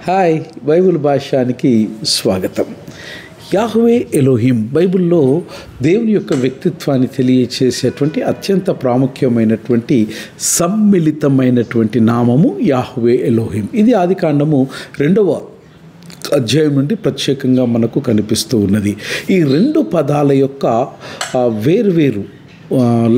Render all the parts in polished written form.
Hi Bible భాషానికి స్వాగతం. Yahweh Elohim బైబిల్లో దేవుని యొక్క వ్యక్తిత్వాన్ని తెలియచేసేటువంటి అత్యంత ప్రాముఖ్యమైనటువంటి సమ్మిళితమైనటువంటి నామము యాహ్వే ఎలోహిం. ఇది ఆదికాండము 2వ అధ్యాయం నుండి ప్రత్యేకంగా మనకు కనిపిస్తూ ఉన్నది. ఈ రెండు పదాల యొక్క వేర్వేరు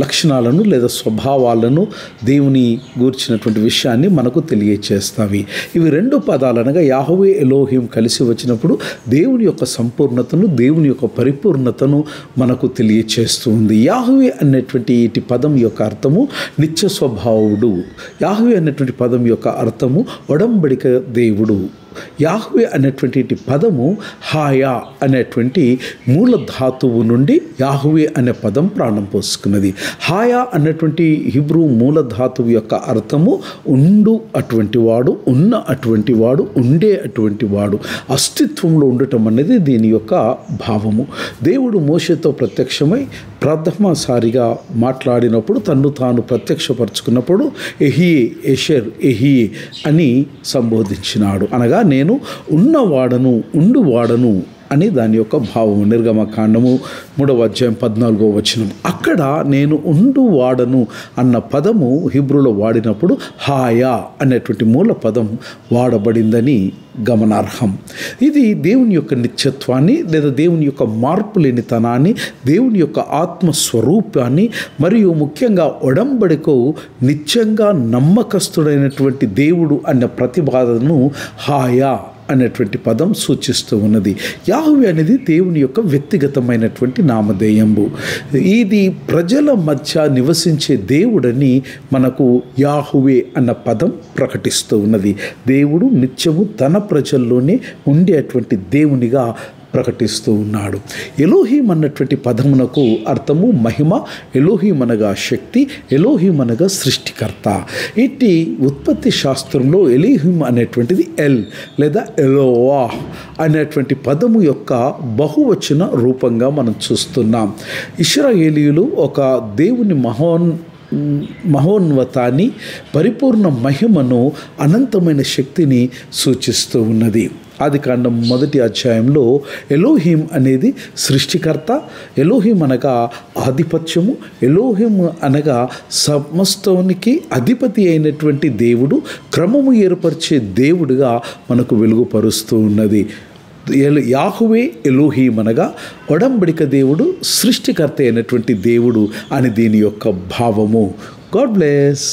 లక్షణాలను లేదా స్వభావాలను దేవుని గూర్చినటువంటి విషయాన్ని మనకు తెలియచేస్తాయి. ఇవి రెండు పదాలు అనగా యాహ్వే ఎలోహిం కలిసి వచ్చినప్పుడు దేవుని యొక్క సంపూర్ణతను, దేవుని యొక్క పరిపూర్ణతను మనకు తెలియచేస్తుంది. యాహ్వే అనేటువంటి ఇటు పదం యొక్క అర్థము నిత్య స్వభావుడు. యాహ్వే అనేటువంటి పదం యొక్క అర్థము ఒడంబడిక దేవుడు. యాహ్వే అనేటువంటి పదము హాయా అనేటువంటి మూల ధాతువు నుండి యాహ్వే అనే పదం ప్రాణం పోసుకున్నది. హాయా అన్నటువంటి హిబ్రూ మూల ధాతువు యొక్క అర్థము ఉండు అటువంటి వాడు, ఉన్న అటువంటి వాడు, ఉండే అటువంటి వాడు, అస్తిత్వంలో ఉండటం అనేది దీని యొక్క భావము. దేవుడు మోషేతో ప్రత్యక్షమై ప్రథమసారిగా మాట్లాడినప్పుడు తన్ను తాను ప్రత్యక్షపరుచుకున్నప్పుడు ఎహియే ఎషర్ ఎహియే అని సంబోధించినాడు. అనగా నేను ఉన్నవాడను, ఉండువాడను అని దాని యొక్క భావము. నిర్గమకాండము 3వ అధ్యాయం 14వ వచనం. అక్కడ నేను ఉండువాడను అన్న పదము హిబ్రూలో వాడినప్పుడు హాయా అనేటువంటి మూల పదం వాడబడిందని గమనార్హం. ఇది దేవుని యొక్క నిత్యత్వాన్ని లేదా దేవుని యొక్క మార్పు లేనితనాన్ని, దేవుని యొక్క ఆత్మస్వరూపాన్ని మరియు ముఖ్యంగా ఒడంబడికో నిత్యంగా నమ్మకస్తుడైనటువంటి దేవుడు అన్న ప్రతిపాదనను హాయా అనేటువంటి పదం సూచిస్తూ ఉన్నది. యాహ్వే అనేది దేవుని యొక్క వ్యక్తిగతమైనటువంటి నామధేయంబు. ఇది ప్రజల మధ్య నివసించే దేవుడని మనకు యాహ్వే అన్న పదం ప్రకటిస్తూ ఉన్నది. దేవుడు నిత్యము తన ప్రజల్లోనే ఉండేటువంటి దేవునిగా ప్రకటిస్తూ ఉన్నాడు. ఎలోహిం అన్నటువంటి పదమునకు అర్థము మహిమ, ఎలోహిం అనగా శక్తి, ఎలోహిం అనగా సృష్టికర్త. ఇట్టి ఉత్పత్తి శాస్త్రంలో ఎలోహిం అనేటువంటిది ఎల్ లేదా ఎలోవా అనేటువంటి పదము యొక్క బహువచన రూపంగా మనం చూస్తున్నాం. ఇశ్రాయేలీయులు ఒక దేవుని మహోన్నతాన్ని, పరిపూర్ణ మహిమను, అనంతమైన శక్తిని సూచిస్తూ ఉన్నది. ఆదికాండం 1వ అధ్యాయంలో ఎలోహిం అనేది సృష్టికర్త, ఎలోహిం అనగా ఆధిపత్యము, ఎలోహిం అనగా సమస్తానికి అధిపతి అయినటువంటి దేవుడు, క్రమము ఏర్పరిచే దేవుడుగా మనకు వెలుగుపరుస్తూ ఉన్నది. యాహ్వే ఎలోహిం అనగా ఒడంబడిక దేవుడు, సృష్టికర్త అయినటువంటి దేవుడు అని దీని యొక్క భావము. God bless.